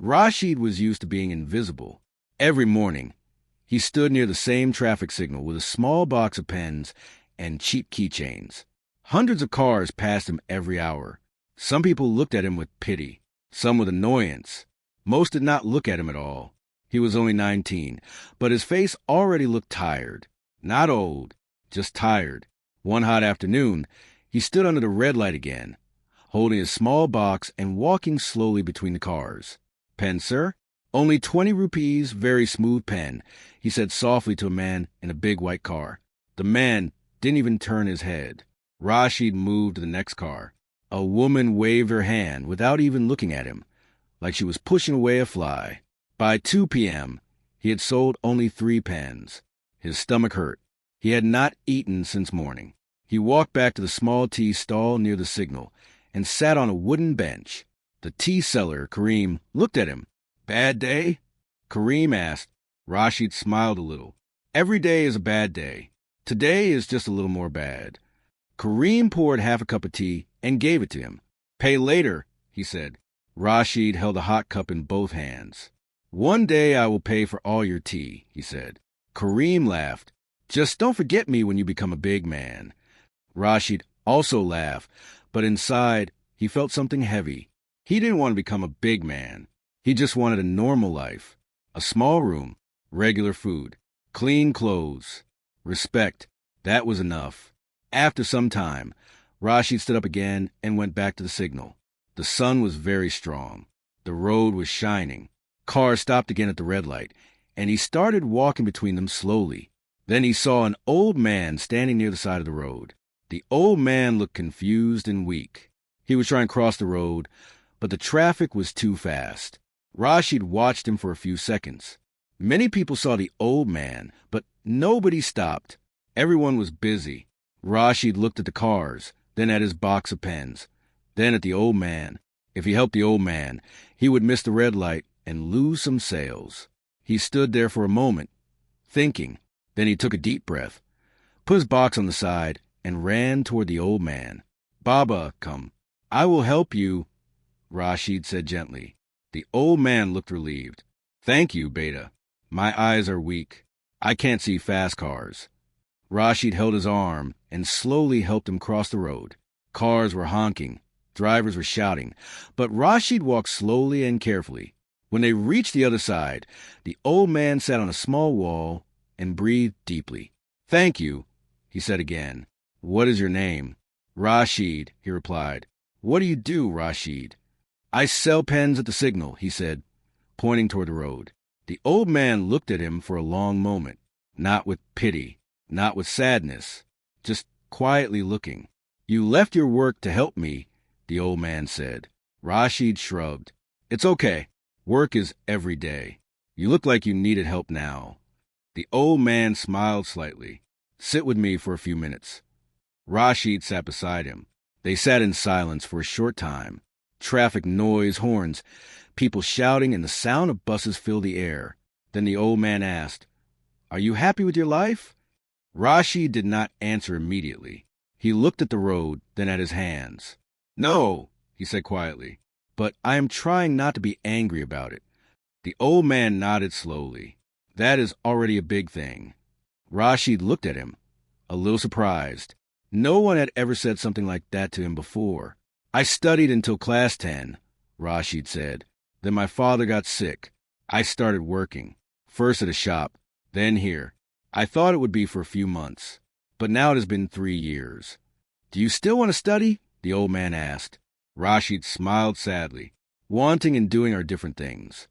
Rashid was used to being invisible. Every morning, he stood near the same traffic signal with a small box of pens and cheap keychains. Hundreds of cars passed him every hour. Some people looked at him with pity, some with annoyance. Most did not look at him at all. He was only 19, but his face already looked tired. Not old, just tired. One hot afternoon, he stood under the red light again, holding his small box and walking slowly between the cars. "Pen, sir?" "Only 20 rupees, very smooth pen," he said softly to a man in a big white car. The man didn't even turn his head. Rashid moved to the next car. A woman waved her hand without even looking at him, like she was pushing away a fly. By 2 p.m., he had sold only 3 pens. His stomach hurt. He had not eaten since morning. He walked back to the small tea stall near the signal and sat on a wooden bench. The tea seller, Kareem, looked at him. "Bad day?" Kareem asked. Rashid smiled a little. "Every day is a bad day. Today is just a little more bad." Kareem poured half a cup of tea and gave it to him. "Pay later," he said. Rashid held a hot cup in both hands. "One day I will pay for all your tea," he said. Kareem laughed. "Just don't forget me when you become a big man." Rashid also laughed, but inside he felt something heavy. He didn't want to become a big man. He just wanted a normal life. A small room, regular food, clean clothes, respect. That was enough. After some time, Rashid stood up again and went back to the signal. The sun was very strong. The road was shining. Cars stopped again at the red light, and he started walking between them slowly. Then he saw an old man standing near the side of the road. The old man looked confused and weak. He was trying to cross the road, but the traffic was too fast. Rashid watched him for a few seconds. Many people saw the old man, but nobody stopped. Everyone was busy. Rashid looked at the cars, then at his box of pens, then at the old man. If he helped the old man, he would miss the red light and lose some sales. He stood there for a moment, thinking. Then he took a deep breath, put his box on the side, and ran toward the old man. "Baba, come. I will help you," Rashid said gently. The old man looked relieved. "Thank you, Beta. My eyes are weak. I can't see fast cars." Rashid held his arm and slowly helped him cross the road. Cars were honking. Drivers were shouting. But Rashid walked slowly and carefully. When they reached the other side, the old man sat on a small wall and breathed deeply. "Thank you," he said again. "What is your name?" "Rashid," he replied. "What do you do, Rashid?" "I sell pens at the signal," he said, pointing toward the road. The old man looked at him for a long moment, not with pity, not with sadness, just quietly looking. "You left your work to help me," the old man said. Rashid shrugged. "It's okay. Work is every day. You look like you needed help now." The old man smiled slightly. "Sit with me for a few minutes." Rashid sat beside him. They sat in silence for a short time. Traffic noise, horns, people shouting, and the sound of buses filled the air. Then the old man asked, "Are you happy with your life?" Rashid did not answer immediately. He looked at the road, then at his hands. "No," he said quietly, "but I am trying not to be angry about it." The old man nodded slowly. "That is already a big thing." Rashid looked at him, a little surprised. No one had ever said something like that to him before. "I studied until class 10, Rashid said. Then my father got sick. I started working, first at a shop, then here. I thought it would be for a few months, but now it has been 3 years. "Do you still want to study?" the old man asked. Rashid smiled sadly. "Wanting and doing are different things."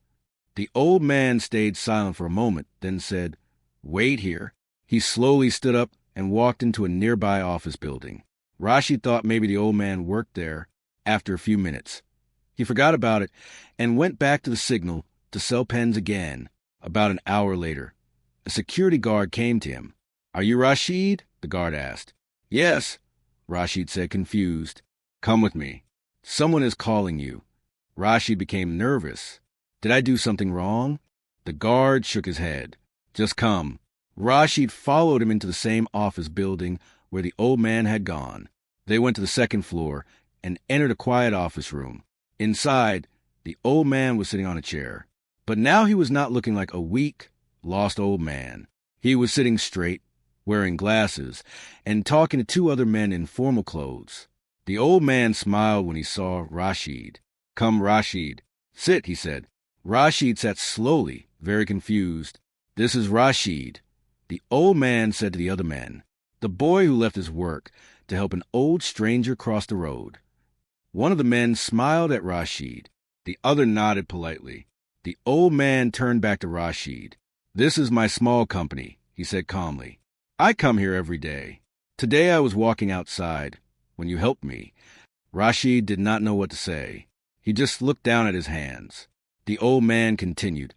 The old man stayed silent for a moment, then said, "Wait here." He slowly stood up and walked into a nearby office building. Rashid thought maybe the old man worked there after a few minutes. He forgot about it and went back to the signal to sell pens again. About an hour later, a security guard came to him. "Are you Rashid?" the guard asked. "Yes," Rashid said, confused. "Come with me. Someone is calling you." Rashid became nervous. "Did I do something wrong?" The guard shook his head. "Just come." Rashid followed him into the same office building where the old man had gone. They went to the second floor and entered a quiet office room. Inside, The old man was sitting on a chair. But now he was not looking like a weak, lost old man. He was sitting straight, wearing glasses, and talking to two other men in formal clothes. The old man smiled when he saw Rashid. "Come, Rashid. Sit," he said. Rashid sat slowly, very confused. "This is Rashid," the old man said to the other men, the boy who left his work to help an old stranger cross the road. One of the men smiled at Rashid. The other nodded politely. The old man turned back to Rashid. "This is my small company," he said calmly. "I come here every day. Today I was walking outside when you helped me." Rashid did not know what to say. He just looked down at his hands. The old man continued,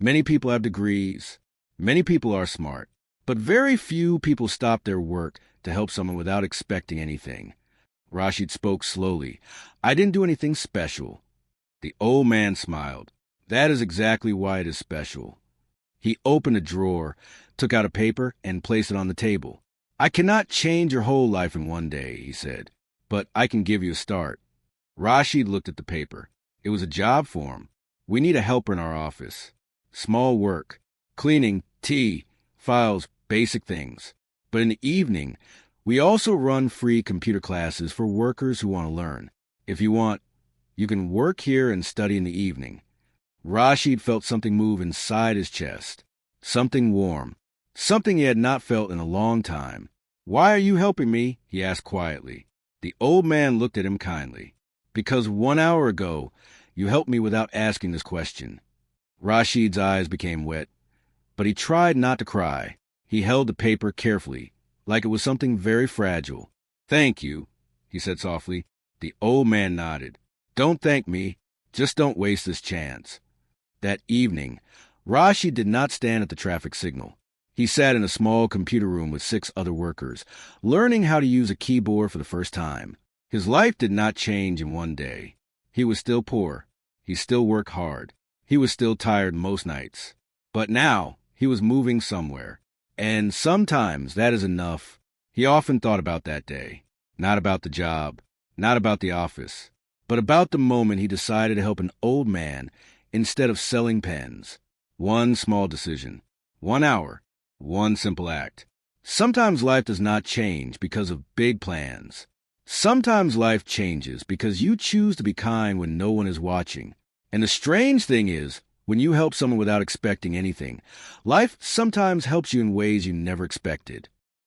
"Many people have degrees. Many people are smart. But very few people stop their work to help someone without expecting anything." Rashid spoke slowly. "I didn't do anything special." The old man smiled. "That is exactly why it is special." He opened a drawer, took out a paper, and placed it on the table. "I cannot change your whole life in one day," he said, "but I can give you a start." Rashid looked at the paper. It was a job form. "We need a helper in our office. Small work. Cleaning, tea, files, basic things. But in the evening, we also run free computer classes for workers who want to learn. If you want, you can work here and study in the evening." Rashid felt something move inside his chest. Something warm. Something he had not felt in a long time. "Why are you helping me?" he asked quietly. The old man looked at him kindly. "Because 1 hour ago, you helped me without asking this question." Rashid's eyes became wet, but he tried not to cry. He held the paper carefully, like it was something very fragile. "Thank you," he said softly. The old man nodded. "Don't thank me. Just don't waste this chance." That evening, Rashid did not stand at the traffic signal. He sat in a small computer room with 6 other workers, learning how to use a keyboard for the first time. His life did not change in one day. He was still poor. He still worked hard. He was still tired most nights. But now, he was moving somewhere. And sometimes that is enough. He often thought about that day. Not about the job, not about the office, but about the moment he decided to help an old man instead of selling pens. One small decision. 1 hour. One simple act. Sometimes life does not change because of big plans. Sometimes life changes because you choose to be kind when no one is watching. And the strange thing is, when you help someone without expecting anything, life sometimes helps you in ways you never expected.